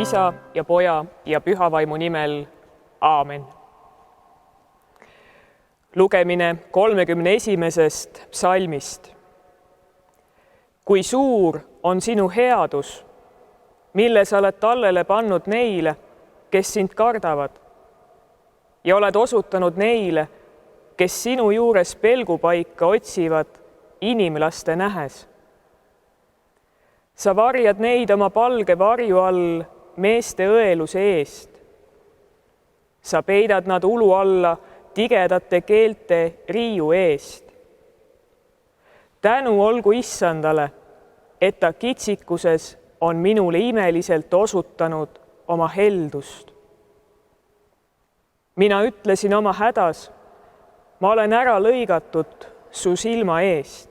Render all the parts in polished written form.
Isa ja Poja ja Pühavaimu nimel. Aamen. Lugemine 31. psalmist. Kui suur on sinu headus, mille sa oled tallele pannud neile, kes sind kardavad, ja oled osutanud neile, kes sinu juures pelgupaika otsivad inimlaste nähes. Sa varjad neid oma palge varju all meeste õeluse eest. Sa peidad nad ulu alla tigedate keelte riiu eest. Tänu olgu Issandale, et ta kitsikuses on minule imeliselt osutanud oma heldust. Mina ütlesin oma hädas, ma olen ära lõigatud su silma eest.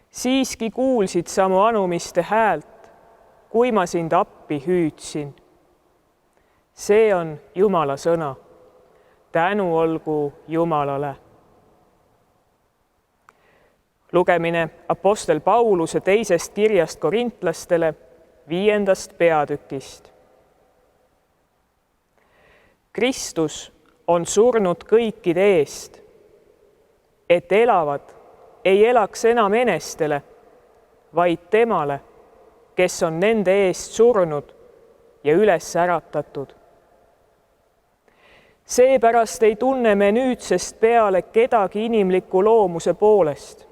Siiski kuulsid sa mu anumiste häält, kui ma sind appi hüüdsin. See on Jumala sõna. Tänu olgu Jumalale. Lugemine apostel Pauluse teisest kirjast korintlastele 5. peatükist. Kristus on surnud kõikide eest, et elavad ei elaks enam enestele, vaid temale, kes on nende eest surnud ja üles äratatud. Seepärast ei tunne me nüüdsest peale kedagi inimliku loomuse poolest.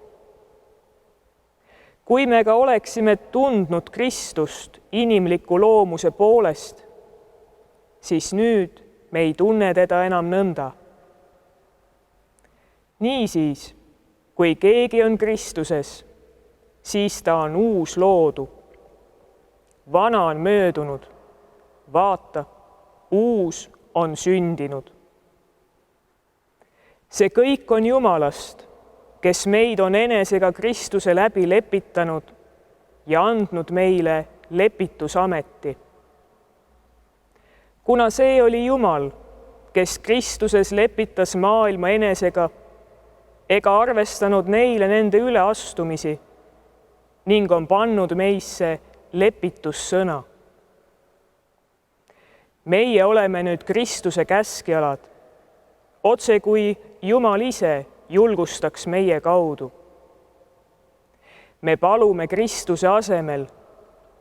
Kui me ka oleksime tundnud Kristust inimliku loomuse poolest, siis nüüd me ei tunne teda enam nõnda. Niisiis, kui keegi on Kristuses, siis ta on uus loodu. Vana on möödunud, vaata, uus on sündinud. See kõik on Jumalast, kes meid on enesega Kristuse läbi lepitanud ja andnud meile lepitusameti. Kuna see oli Jumal, kes Kristuses lepitas maailma enesega, ega arvestanud neile nende üleastumisi ning on pannud meisse lepitussõna. Meie oleme nüüd Kristuse käskjalad, otse kui Jumal ise julgustaks meie kaudu. Me palume Kristuse asemel,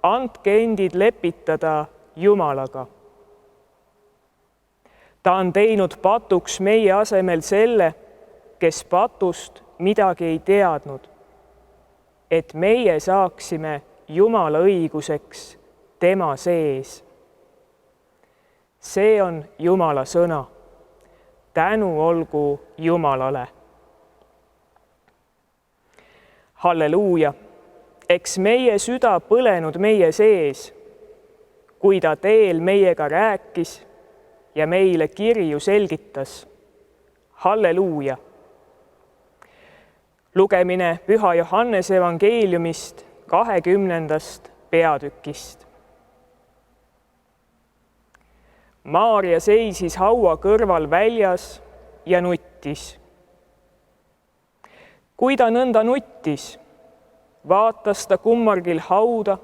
andke endid lepitada Jumalaga. Ta on teinud patuks meie asemel selle, kes patust midagi ei teadnud, et meie saaksime Jumala õiguseks tema sees. See on Jumala sõna. Tänu olgu Jumalale. Halleluuja! Eks meie süda põlenud meie sees, kui ta teel meiega rääkis ja meile kirju selgitas. Halleluuja! Lugemine Püha Johannese evangeeliumist 20. peatükist. Maaria seisis haua kõrval väljas ja nuttis. Kui ta nõnda nuttis, vaatas ta kummargil hauda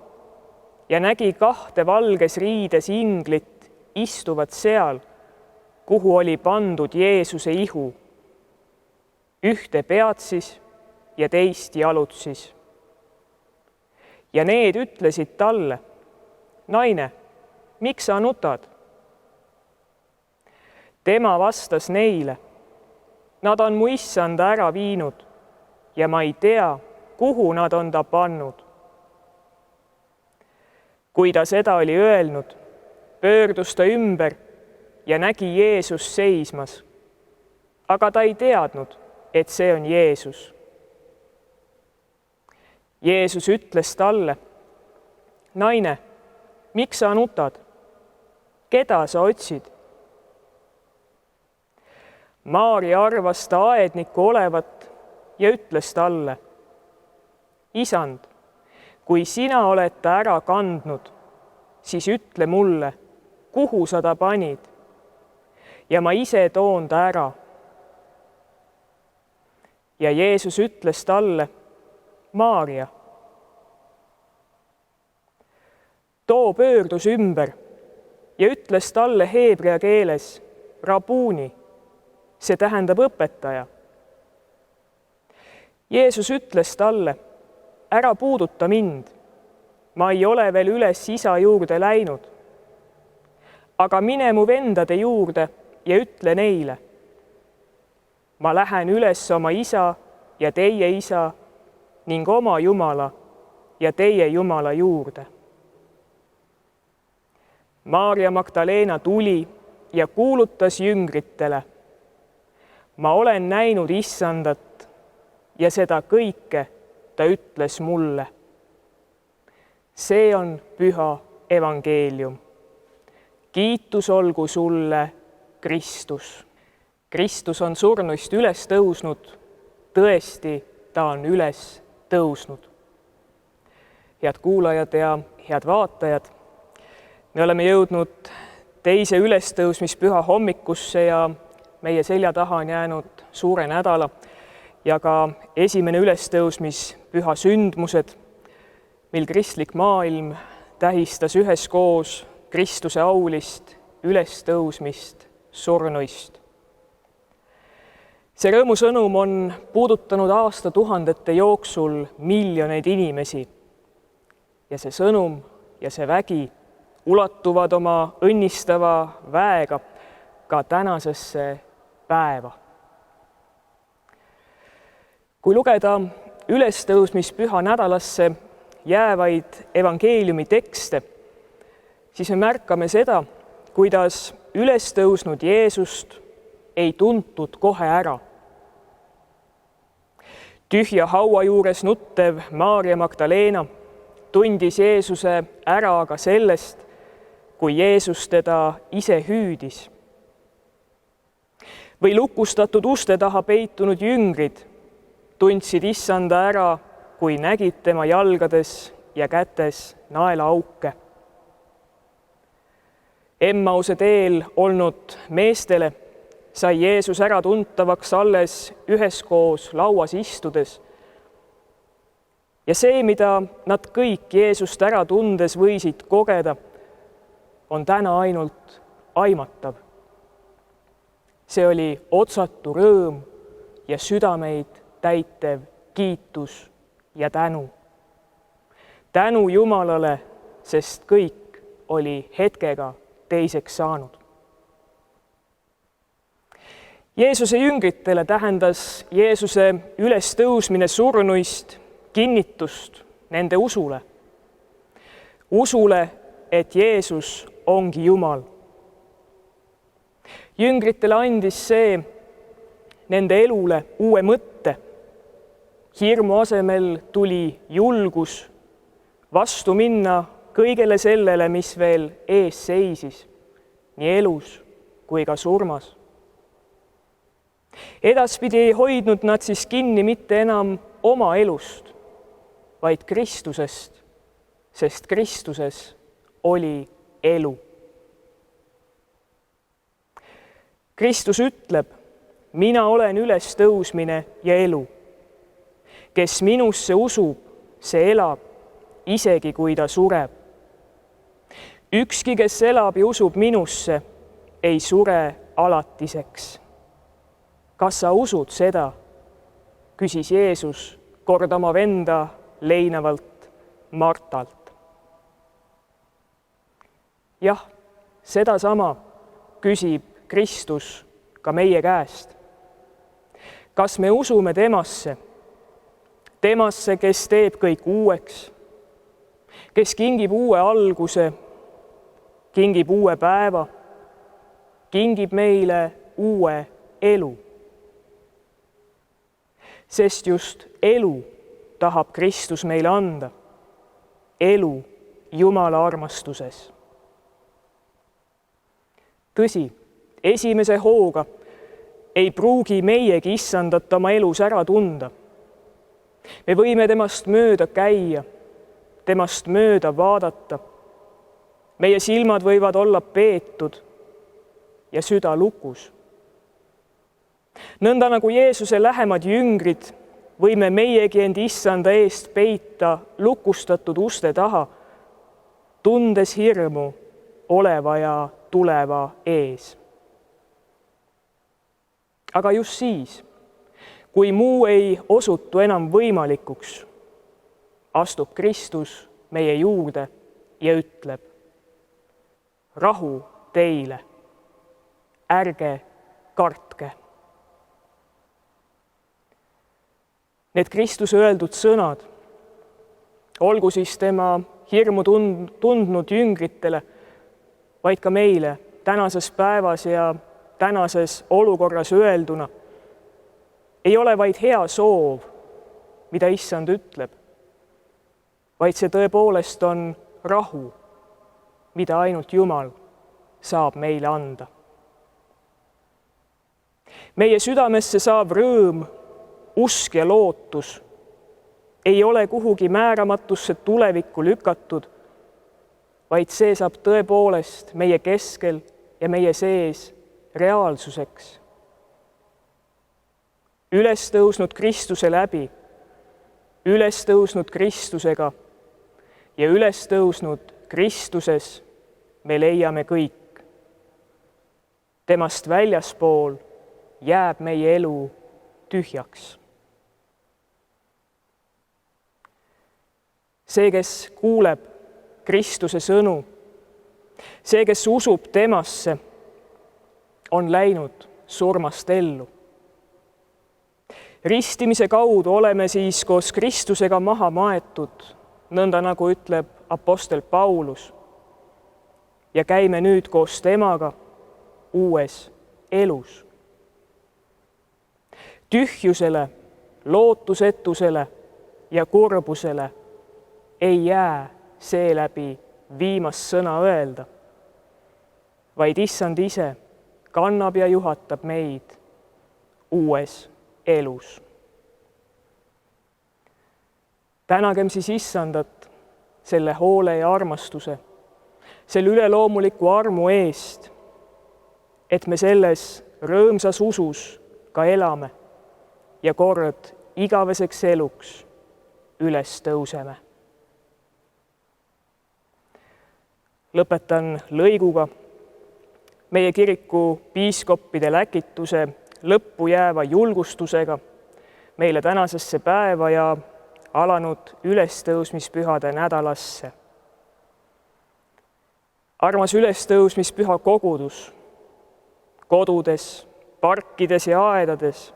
ja nägi 2 valges riides inglit istuvat seal, kuhu oli pandud Jeesuse ihu. Ühte peatsis ja teist jalutsis. Ja need ütlesid talle, naine, miks sa nutad? Tema vastas neile, nad on mu Issanda ära viinud ja ma ei tea, kuhu nad on ta pannud. Kui ta seda oli öelnud, pöördus ta ümber ja nägi Jeesust seismas, aga ta ei teadnud, et see on Jeesus. Jeesus ütles talle, naine, miks sa nutad? Keda sa otsid? Maaria arvas ta aedniku olevat ja ütles talle, Isand, kui sina oled ta ära kandnud, siis ütle mulle, kuhu sa ta panid ja ma ise toon ta ära. Ja Jeesus ütles talle, Maaria. too pöördus ümber ja ütles talle heebrea keeles Rabuni, see tähendab õpetaja. Jeesus ütles talle, ära puuduta mind, ma ei ole veel üles isa juurde läinud. Aga mine mu vendade juurde ja ütle neile, ma lähen üles oma isa ja teie isa ning oma Jumala ja teie Jumala juurde. Maarja Magdaleena tuli ja kuulutas jüngritele, ma olen näinud issandat ja seda kõike ta ütles mulle. See on püha evangeelium. Kiitus olgu sulle, Kristus. Kristus on surnuist üles tõusnud, tõesti, ta on üles tõusnud. Head kuulajad ja head vaatajad, me oleme jõudnud teise ülestõusmispüha hommikusse ja meie selja taha on jäänud suure nädala ja ka esimene ülestõusmispüha sündmused, mil kristlik maailm tähistas üheskoos Kristuse aulist ülestõusmist surnuist. See rõõmusõnum on puudutanud aastatuhandete jooksul miljoneid inimesi ja see sõnum ja see vägi ulatuvad oma õnnistava väega ka tänasesse päeva. Kui lugeda ülestõusmispüha nädalasse jäävaid evangeeliumi tekste, siis me märkame seda, kuidas ülestõusnud Jeesust ei tuntud kohe ära. Tühja haua juures nuttev Maarja Magdaleena tundis Jeesuse ära aga sellest, kui Jeesus teda ise hüüdis. Või lukustatud uste taha peitunud jüngrid tundsid issanda ära, kui nägid tema jalgades ja kätes naelaauke. Emmause teel olnud meestele sai Jeesus ära tuntavaks alles üheskoos lauas istudes. Ja see, mida nad kõik Jeesust ära tundes võisid kogeda, on täna ainult aimatav. See oli otsatu rõõm ja südameid täitev kiitus ja tänu. Tänu Jumalale, sest kõik oli hetkega teiseks saanud. Jeesuse jüngritele tähendas Jeesuse ülestõusmine surnuist kinnitust nende usule. Usule, et Jeesus ongi Jumal. Jüngritele andis see nende elule uue mõtte. Hirmu asemel tuli julgus vastu minna kõigele sellele, mis veel ees seisis, nii elus kui ka surmas. Edaspidi ei hoidnud nad siis kinni mitte enam oma elust, vaid Kristusest, sest Kristuses oli elu. Kristus ütleb, mina olen ülestõusmine ja elu. Kes minusse usub, see elab, isegi kui ta sureb. Ükski, kes elab ja usub minusse, ei sure alatiseks. Kas sa usud seda? Küsis Jeesus kord oma venda leinavalt Martalt. Jah, sedasama küsib Kristus ka meie käest. Kas me usume temasse, kes teeb kõik uueks, kes kingib uue alguse, kingib uue päeva, kingib meile uue elu. Sest just elu tahab Kristus meile anda, elu Jumala armastuses. Tõsi, esimese hooga ei pruugi meiegi issandat oma elus ära tunda. Me võime temast mööda käia, temast mööda vaadata. Meie silmad võivad olla peetud ja süda lukus. Nõnda nagu Jeesuse lähemad jüngrid võime meiegi end issanda eest peita lukustatud uste taha tundes hirmu oleva ja tuleva ees. Aga just siis, kui muu ei osutu enam võimalikuks, astub Kristus meie juurde ja ütleb: rahu teile, ärge kartke. Need Kristuse öeldud sõnad, olgu siis tema hirmu tundnud jüngritele, vaid ka meile tänases päevas ja tänases olukorras öelduna, ei ole vaid hea soov, mida Issand ütleb, vaid see tõepoolest on rahu, mida ainult Jumal saab meile anda. Meie südamesse saab rõõm, usk ja lootus ei ole kuhugi määramatusse tulevikku lükatud, vaid see saab tõepoolest meie keskel ja meie sees reaalsuseks. Üles tõusnud Kristuse läbi, üles tõusnud Kristusega ja üles tõusnud Kristuses me leiame kõik. Temast väljaspool jääb meie elu tühjaks. See, kes kuuleb Kristuse sõnu, see, kes usub temasse, on läinud surmast ellu. Ristimise kaudu oleme siis koos Kristusega maha maetud, nõnda nagu ütleb apostel Paulus, ja käime nüüd koos temaga uues elus. Tühjusele, lootusetusele ja kurbusele ei jää seeläbi viimast sõna öelda, vaid Issand ise kannab ja juhatab meid uues elus. Tänagem siis Issandat selle hoole ja armastuse, selle üleloomuliku armu eest, et me selles rõõmsas usus ka elame ja kord igaveseks eluks üles tõuseme. Lõpetan lõiguga meie kiriku piiskoppide läkituse lõppu jääva julgustusega meile tänasesse päeva ja alanud ülestõusmispühade nädalasse. Armas ülestõusmispüha kogudus, kodudes, parkides ja aedades,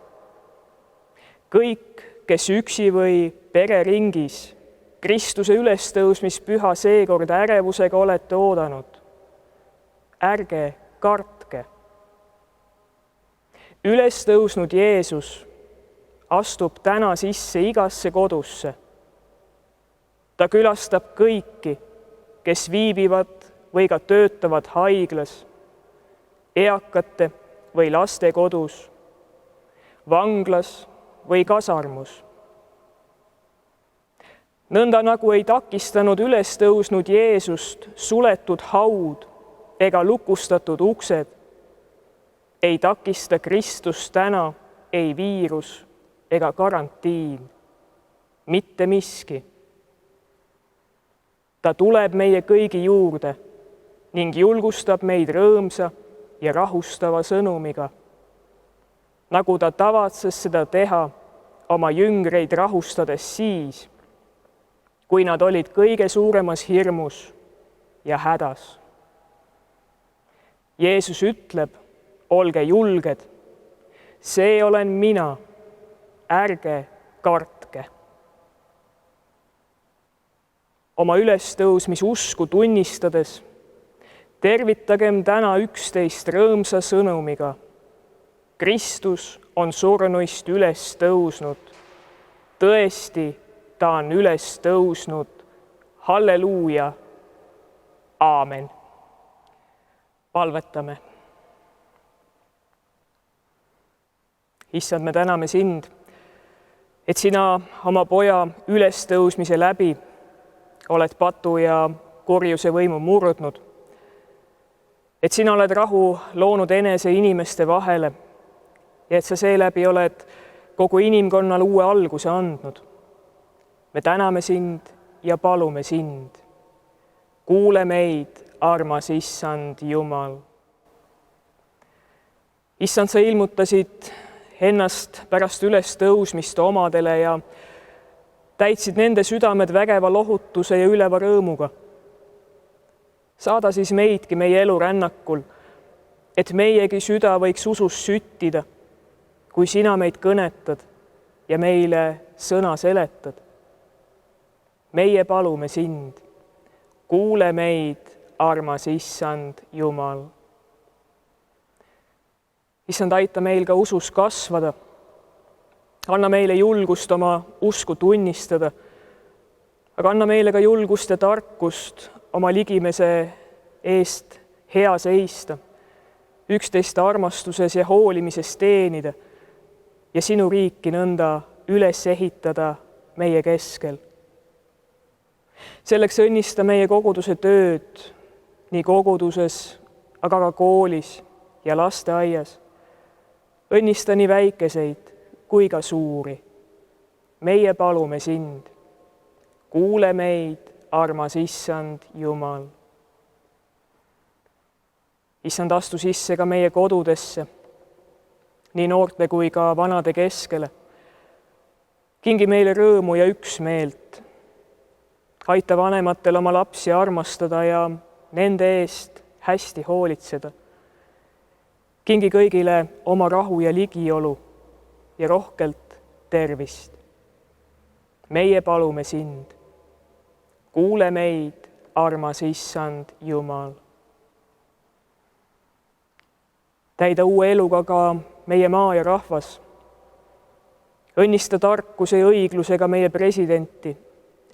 kõik, kes üksi või pereringis Kristuse ülestõusmispüha seekord ärevusega olete oodanud, ärge kartke. Ülestõusnud Jeesus astub täna sisse igasse kodusse. Ta külastab kõiki, kes viibivad või ka töötavad haiglas, eakate või lastekodus, vanglas või kasarmus. Nõnda nagu ei takistanud ülestõusnud Jeesust suletud haud ega lukustatud uksed, ei takista Kristus täna ei viirus ega karantiin, mitte miski. Ta tuleb meie kõigi juurde ning julgustab meid rõõmsa ja rahustava sõnumiga, nagu ta tavatses seda teha oma jüngreid rahustades siis, kui nad olid kõige suuremas hirmus ja hädas. Jeesus ütleb, olge julged, see olen mina, ärge kartke. Oma ülestõusmisusku tunnistades tervitagem täna üksteist rõõmsa sõnumiga. Kristus on surnuist üles tõusnud. Tõesti, ta on üles tõusnud. Halleluuja. Aamen. Palvetame. Issand, me täname sind, et sina oma poja ülestõusmise läbi oled patu ja kurjuse võimu murdnud. Et sina oled rahu loonud enese inimeste vahele ja et sa seeläbi oled kogu inimkonnal uue alguse andnud. Me täname sind ja palume sind. kuule meid, armas Issand Jumal. Issand, sa ilmutasid ennast pärast ülestõusmist omadele ja täitsid nende südamed vägeva lohutuse ja üleva rõõmuga. Saada siis meidki meie elu rännakul, et meiegi süda võiks usus süttida, kui sina meid kõnetad ja meile sõna seletad. Meie palume sind, kuule meid, armas Issand Jumal. Issand, aita meil ka usus kasvada. Anna meile julgust oma usku tunnistada, aga anna meile ka julgust ja tarkust oma ligimese eest hea seista, üksteist armastuses ja hoolimises teenida ja sinu riiki nõnda üles ehitada meie keskel. Selleks õnnista meie koguduse tööd nii koguduses, aga ka koolis ja lasteaias. Õnnista nii väikeseid kui ka suuri. Meie palume sind. Kuule meid, armas Issand Jumal. Issand, astu sisse ka meie kodudesse, nii noorte kui ka vanade keskele. Kingi meile rõõmu ja üksmeelt. Aita vanematel oma lapsi armastada ja nende eest hästi hoolitseda. Kingi kõigile oma rahu ja ligiolu ja rohkelt tervist. Meie palume sind. Kuule meid, armas Issand Jumal. Täida uue eluga ka meie maa ja rahvas. Õnnista tarkuse ja õiglusega meie presidenti,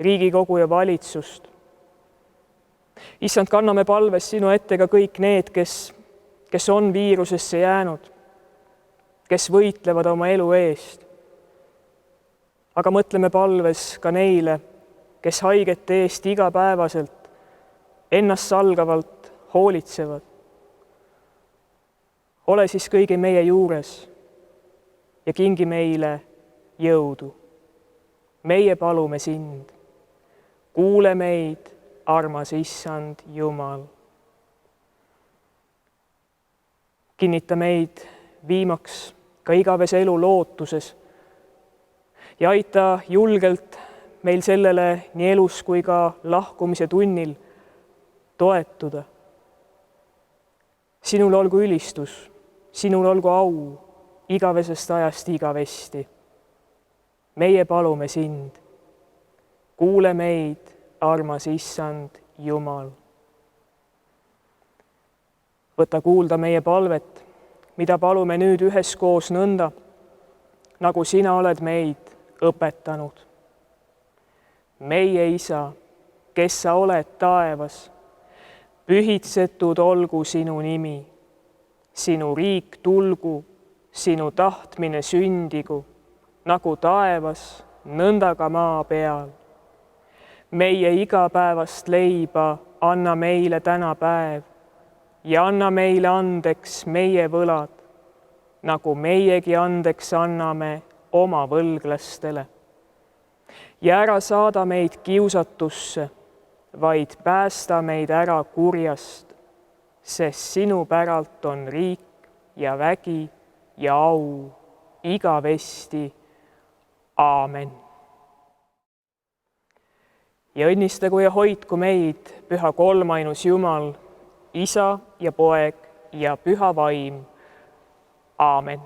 Riigikogu ja valitsust. Issand, kanname palves sinu ette ka kõik need, kes on viirusesse jäänud, kes võitlevad oma elu eest. Aga mõtleme palves ka neile, kes haigete eest igapäevaselt, ennast salgavalt hoolitsevad. Ole siis kõigi meie juures ja kingi meile jõudu. Meie palume sind. Kuule meid, armas Issand Jumal. Kinnita meid viimaks ka igavese elu lootuses ja aita julgelt meil sellele nii elus kui ka lahkumise tunnil toetuda. Sinul olgu ülistus, sinul olgu au igavesest ajast igavesti. Meie palume sind. Kuule meid, armas Issand Jumal. Võta kuulda meie palvet, mida palume nüüd üheskoos nõnda, nagu sina oled meid õpetanud. Meie Isa, kes sa oled taevas, pühitsetud olgu sinu nimi. Sinu riik tulgu, sinu tahtmine sündigu, nagu taevas, nõnda ka maa peal. Meie igapäevast leiba anna meile täna päev ja anna meile andeks meie võlad, nagu meiegi andeks anname oma võlglastele. Ja ära saada meid kiusatusse, vaid päästa meid ära kurjast, sest sinu päralt on riik ja vägi ja au igavesti. Aamen. Ja õnnistagu ja hoidku meid püha kolmainus Jumal, Isa ja Poeg ja Püha Vaim. Aamen.